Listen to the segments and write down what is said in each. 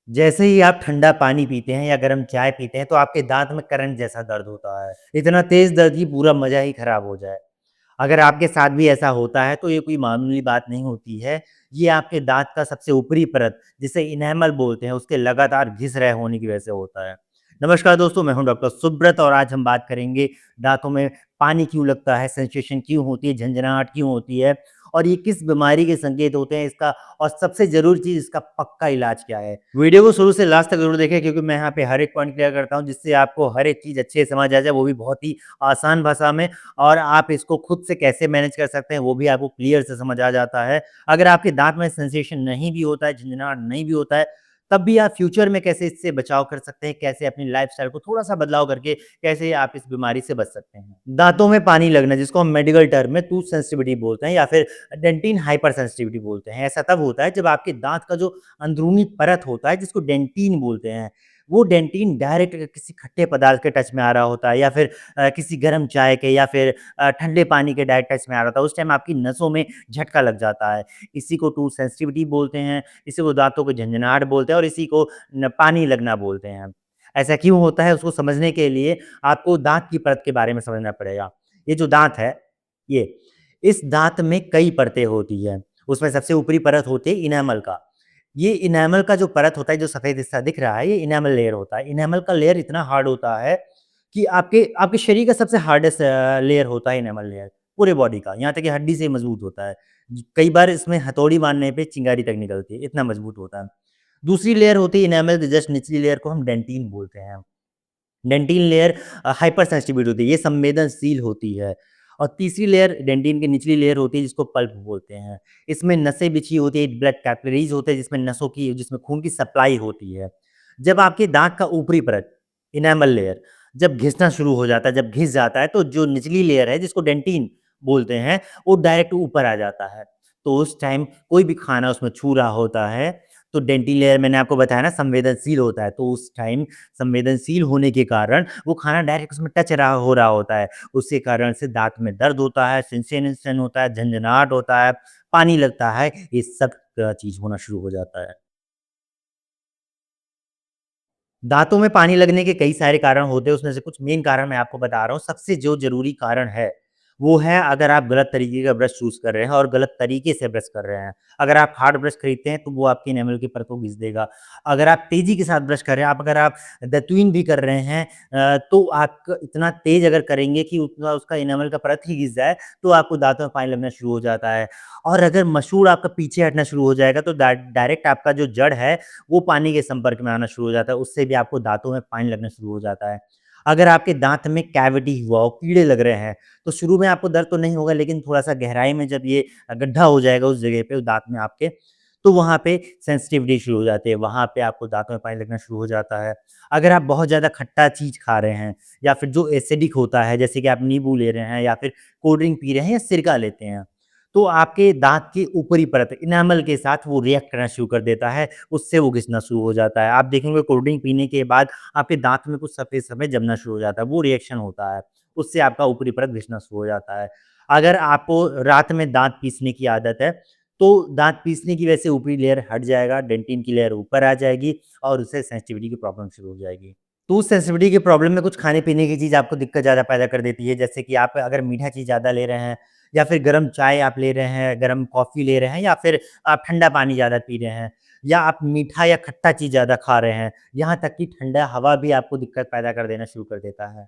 जैसे ही आप ठंडा पानी पीते हैं या गर्म चाय पीते हैं तो आपके दाँत में करंट जैसा दर्द होता है। इतना तेज़ दर्द कि पूरा मज़ा ही ख़राब हो जाए। अगर आपके साथ भी ऐसा होता है तो ये कोई मामूली बात नहीं होती है। ये आपके दाँत का सबसे ऊपरी परत जिसे इनेमल बोलते हैं उसके लगातार घिस रहे होने की वजह से होता है। नमस्कार दोस्तों, मैं हूँ डॉक्टर सुब्रत और आज हम बात करेंगे दाँतों में पानी क्यों लगता है, सेंसेशन क्यों होती है, झनझनाहट क्यों होती है और ये किस बीमारी के संकेत होते हैं इसका और सबसे ज़रूरी चीज़ इसका पक्का इलाज क्या है। वीडियो को शुरू से लास्ट तक ज़रूर देखें क्योंकि मैं यहाँ पे हर एक पॉइंट क्लियर करता हूँ जिससे आपको हर एक चीज़ अच्छे से समझ आ जाए, वो भी बहुत ही आसान भाषा में और आप इसको खुद से कैसे मैनेज कर सकते हैं वो भी आपको क्लियर से समझ आ जाता है। अगर आपके दाँत में सेंसेशन नहीं भी होता है, झनझनाहट नहीं भी होता है, तब भी आप फ्यूचर में कैसे इससे बचाव कर सकते हैं, कैसे अपनी लाइफ़स्टाइल को थोड़ा-सा बदलाव करके कैसे आप इस बीमारी से बच सकते हैं। दाँतों में पानी लगना जिसको हम मेडिकल टर्म में टूथ सेंसिटिविटी बोलते हैं या फिर डेंटिन हाइपर सेंसिटिविटी बोलते हैं। ऐसा तब होता है जब आपके दाँत का जो अंदरूनी परत होता है जिसको डेंटिन बोलते हैं, वो डेंटिन डायरेक्ट किसी खट्टे पदार्थ के टच में आ रहा होता है या फिर किसी गर्म चाय के या फिर ठंडे पानी के डायरेक्ट टच में आ रहा था, उस टाइम आपकी नसों में झटका लग जाता है। इसी को टूथ सेंसिटिविटी बोलते हैं, इसी को दाँतों को झनझनाहट बोलते हैं और इसी को न पानी लगना बोलते हैं। ऐसा क्यों होता है उसको समझने के लिए आपको दाँत की परत के बारे में समझना पड़ेगा। ये जो दाँत है, ये, इस दाँत में कई परतें होती हैं। उसमें सबसे ऊपरी परत होती है इनेमल का। ये इनेमल का जो परत होता है, जो सफ़ेद हिस्सा दिख रहा है, ये इनेमल लेयर होता है। इनेमल का लेयर इतना हार्ड होता है कि आपके आपके शरीर का सबसे हार्डेस्ट लेयर होता है इनेमल लेयर, पूरे बॉडी का, यहाँ तक कि हड्डी से मज़बूत होता है। कई बार इसमें हथौड़ी मारने पे चिंगारी तक निकलती है, इतना मज़बूत होता है। दूसरी लेयर होती है इनेमल की जस्ट निचली लेयर को हम डेंटिन बोलते हैं। डेंटिन लेयर हाइपर सेंसिटिविटी होती है, ये संवेदनशील होती है। और तीसरी लेयर डेंटिन की निचली लेयर होती है जिसको पल्प बोलते हैं। इसमें नसें बिछी होती हैं, ब्लड कैपिलरीज़ होते हैं जिसमें खून की सप्लाई होती है। जब आपके दाँत का ऊपरी परत, इनेमल लेयर जब घिसना शुरू हो जाता है, जब घिस जाता है तो जो निचली लेयर है जिसको डेंटिन बोलते हैं, वो डायरेक्ट ऊपर आ जाता है। तो उस टाइम कोई भी खाना उसमें छू रहा होता है, तो डेंटिन लेयर मैंने आपको बताया ना संवेदनशील होता है, तो उस टाइम संवेदनशील होने के कारण वो खाना डायरेक्ट उसमें टच हो रहा होता है। उसके कारण से दाँत में दर्द होता है, सेंसेशन होता है, झनझनाहट होता है, पानी लगता है, ये सब चीज़ होना शुरू हो जाता है। दाँतों में पानी लगने के कई सारे कारण होते हैं, उसमें से कुछ मेन कारण मैं आपको बता रहा हूँ। सबसे जो ज़रूरी कारण है, वो है अगर आप गलत तरीके का ब्रश चूज़ कर रहे हैं और गलत तरीके से ब्रश कर रहे हैं। अगर आप हार्ड ब्रश खरीदते हैं, तो वो आपकी एनामल की परत को घिस देगा। अगर आप तेज़ी के साथ ब्रश कर रहे हैं, अगर आप दातून भी कर रहे हैं तो आप इतना तेज़ अगर करेंगे कि उतना उसका एनामल का परत ही घिस जाए, तो आपको दाँतों में पानी लगना शुरू हो जाता है। और अगर मसूड़ आपका पीछे हटना शुरू हो जाएगा, तो डायरेक्ट आपका जो जड़ है, वो पानी के संपर्क में आना शुरू हो जाता है, उससे भी आपको दाँतों में पानी लगना शुरू हो जाता है। अगर आपके दाँत में कैविटी हुआ हो, कीड़े लग रहे हैं, तो शुरू में आपको दर्द तो नहीं होगा लेकिन थोड़ा-सा गहराई में जब ये गड्ढा हो जाएगा उस जगह पे, उस दाँत में आपके, तो वहाँ पे सेंसिटिविटी शुरू हो जाती है, वहाँ पे आपको दाँतों में पानी लगना शुरू हो जाता है। अगर आप बहुत ज़्यादा खट्टा चीज़ खा रहे हैं या फिर जो एसिडिक होता है, जैसे कि आप नींबू ले रहे हैं या फिर कोल्ड ड्रिंक पी रहे हैं या सिरका लेते हैं, तो आपके दाँत की ऊपरी परत इनेमल के साथ वो रिएक्ट करना शुरू कर देता है, उससे वो घिसना शुरू हो जाता है। आप देखेंगे कोल्ड ड्रिंक पीने के बाद आपके दाँत में कुछ सफ़ेद-सफ़ेद जमना शुरू हो जाता है, वो रिएक्शन होता है, उससे आपका ऊपरी परत घिसना शुरू हो जाता है। अगर आपको रात में दाँत पीसने की आदत है, तो दाँत पीसने की वजह से ऊपरी लेयर हट जाएगा, डेंटिन की लेयर ऊपर आ जाएगी और उससे सेंसिटिविटी की प्रॉब्लम शुरू हो जाएगी। तो उस सेंसिटिविटी की प्रॉब्लम में कुछ खाने-पीने की चीज़ आपको दिक्कत ज़्यादा पैदा कर देती है, जैसे कि आप अगर मीठा चीज़ ज़्यादा ले रहे हैं या फिर गरम चाय आप ले रहे हैं, गरम कॉफ़ी ले रहे हैं या फिर आप ठंडा पानी ज़्यादा पी रहे हैं या आप मीठा या खट्टा चीज़ ज़्यादा खा रहे हैं, यहाँ तक कि ठंडा हवा भी आपको दिक्कत पैदा कर देना शुरू कर देता है।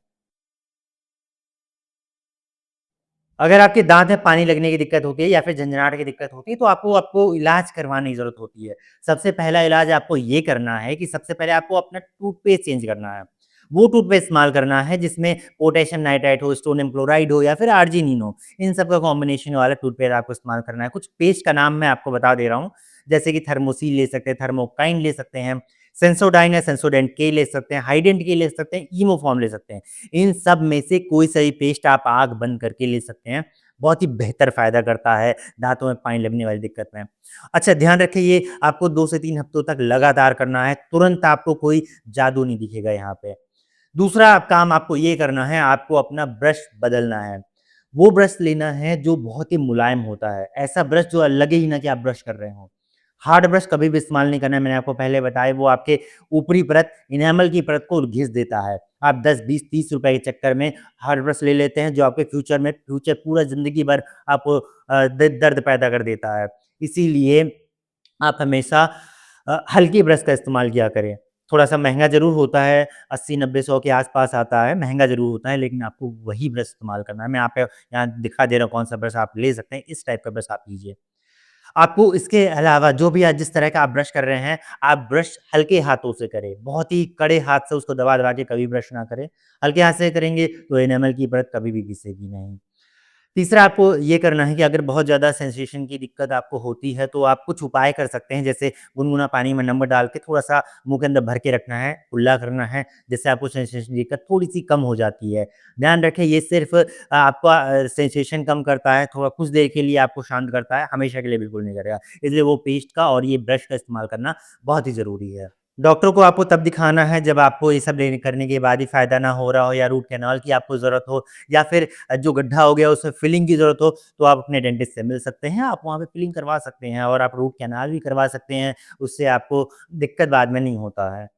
अगर आपके दाँत में पानी लगने की दिक्कत होती है या फिर झंझनाहट की दिक्कत होती है, तो आपको आपको इलाज करवाने की ज़रूरत होती है। सबसे पहला इलाज आपको ये करना है कि सबसे पहले आपको अपना टूथपेस्ट चेंज करना है। वो टूथपेस्ट इस्तेमाल करना है जिसमें पोटेशियम नाइट्राइट हो, सोडियम क्लोराइड हो या फिर आर्जिनिन हो। इन सब का कॉम्बिनेशन वाला टूथपेस्ट आपको इस्तेमाल करना है। कुछ पेस्ट का नाम मैं आपको बता दे रहा हूँ, जैसे कि थर्मोसील ले सकते हैं, थर्मोकाइन ले सकते हैं, सेंसोडाइन या सेंसोडेंट के ले सकते हैं, हाइडेंट के ले सकते हैं, ईमोफॉर्म ले सकते हैं। इन सब में से कोई सा भी पेस्ट आप आँख बंद करके ले सकते हैं। बहुत ही बेहतर फ़ायदा करता है दाँतों में पानी लगने वाली दिक्कत में। अच्छा ध्यान रखें ये आपको 2 से 3 हफ्तों तक लगातार करना है, तुरंत आपको कोई जादू नहीं दिखेगा यहाँ पे। दूसरा काम आपको ये करना है, आपको अपना ब्रश बदलना है। वो ब्रश लेना है जो बहुत ही मुलायम होता है, ऐसा ब्रश जो लगे ही ना कि आप ब्रश कर रहे हों। हार्ड ब्रश कभी भी इस्तेमाल नहीं करना है, मैंने आपको पहले बताया वो आपके ऊपरी परत, इनेमल की परत को घिस देता है। आप 10, 20, 30 रुपए के चक्कर में हार्ड ब्रश ले लेते हैं जो आपके फ्यूचर पूरा ज़िंदगी भर आपको द दर्द पैदा कर देता है। इसीलिए आप हमेशा हल्की ब्रश का इस्तेमाल किया करें। थोड़ा-सा महँगा ज़रूर होता है, 80, 90, 100 के आस-पास आता है, महँगा ज़रूर होता है, लेकिन आपको वही ब्रश इस्तेमाल करना है। मैं आपको यहाँ दिखा दे रहा हूँ कौन-सा ब्रश आप ले सकते हैं, इस टाइप का ब्रश आप लीजिए। आपको इसके अलावा जो भी जिस तरह का आप ब्रश कर रहे हैं, आप ब्रश हल्के हाथों से करें। बहुत ही कड़े हाथ से उसको दबा-दबा के कभी ब्रश ना करें। हल्के हाथ से करेंगे तो एनामल की परत कभी भी घिसेगी नहीं। तीसरा आपको ये करना है कि अगर बहुत ज़्यादा सेंसेशन की दिक्कत आपको होती है, तो आप कुछ उपाय कर सकते हैं, जैसे गुनगुना पानी में नमक डाल के थोड़ा-सा मुँह के अंदर भर के रखना है, कुल्ला करना है, जिससे आपको सेंसेशन की दिक्कत थोड़ी-सी कम हो जाती है। ध्यान रखें ये सिर्फ़ आपका सेंसेशन कम करता है, थोड़ा कुछ देर के लिए आपको शांत करता है, हमेशा के लिए बिल्कुल नहीं करेगा। इसलिए वो पेस्ट का और ये ब्रश का इस्तेमाल करना बहुत ही ज़रूरी है। डॉक्टर को आपको तब दिखाना है जब आपको ये सब लेने करने के बाद ही फ़ायदा ना हो रहा हो या रूट कैनाल की आपको ज़रूरत हो या फिर जो गड्ढा हो गया उसमें फिलिंग की ज़रूरत हो, तो आप अपने डेंटिस्ट से मिल सकते हैं। आप वहाँ पे फिलिंग करवा सकते हैं और आप रूट कैनाल भी करवा सकते हैं, उससे आपको दिक्कत बाद में नहीं होता है।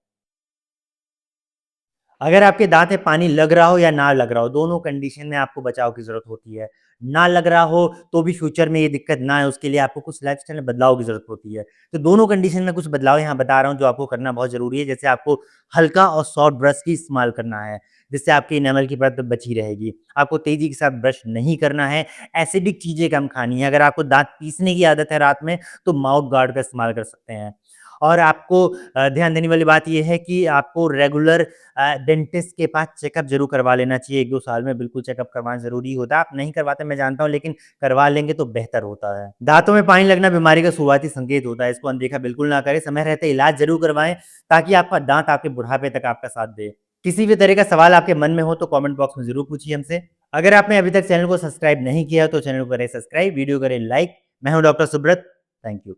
अगर आपके दाँत में पानी लग रहा हो या ना लग रहा हो, दोनों कंडीशन में आपको बचाव की ज़रूरत होती है। ना लग रहा हो, तो भी फ्यूचर में ये दिक्कत ना आए, उसके लिए आपको कुछ लाइफ़स्टाइल में बदलाव की ज़रूरत होती है। तो दोनों कंडीशन में कुछ बदलाव यहाँ बता रहा हूँ, जो आपको करना बहुत ज़रूरी है। जैसे आपको हल्का और सॉफ्ट ब्रश ही इस्तेमाल करना है, जिससे आपकी एनामल की परत बची रहेगी। आपको तेज़ी के साथ ब्रश नहीं करना है, एसिडिक चीज़ें कम खानी है। अगर आपको दाँत पीसने की आदत है रात में, तो माउथ गार्ड का इस्तेमाल कर सकते हैं। और आपको ध्यान देने वाली बात ये है कि आपको रेगुलर डेंटिस्ट के पास चेकअप ज़रूर करवा लेना चाहिए, 1-2 साल में बिल्कुल चेकअप करवाना ज़रूरी होता है। आप नहीं करवाते मैं जानता हूँ, लेकिन करवा लेंगे तो बेहतर होता है। दाँतों में पानी लगना बीमारी का शुरुआती संकेत होता है, इसको अनदेखा बिल्कुल ना करें, समय रहते इलाज ज़रूर करवाएँ, ताकि आपका दाँत आपके बुढ़ापे तक आपका साथ दे। किसी भी तरह का सवाल आपके मन में हो तो कमेंट बॉक्स में ज़रूर पूछिए हमसे। अगर आपने अभी तक चैनल को सब्सक्राइब नहीं किया तो चैनल को करें सब्सक्राइब, वीडियो करें लाइक। मैं हूँ डॉक्टर सुब्रत, थैंक यू।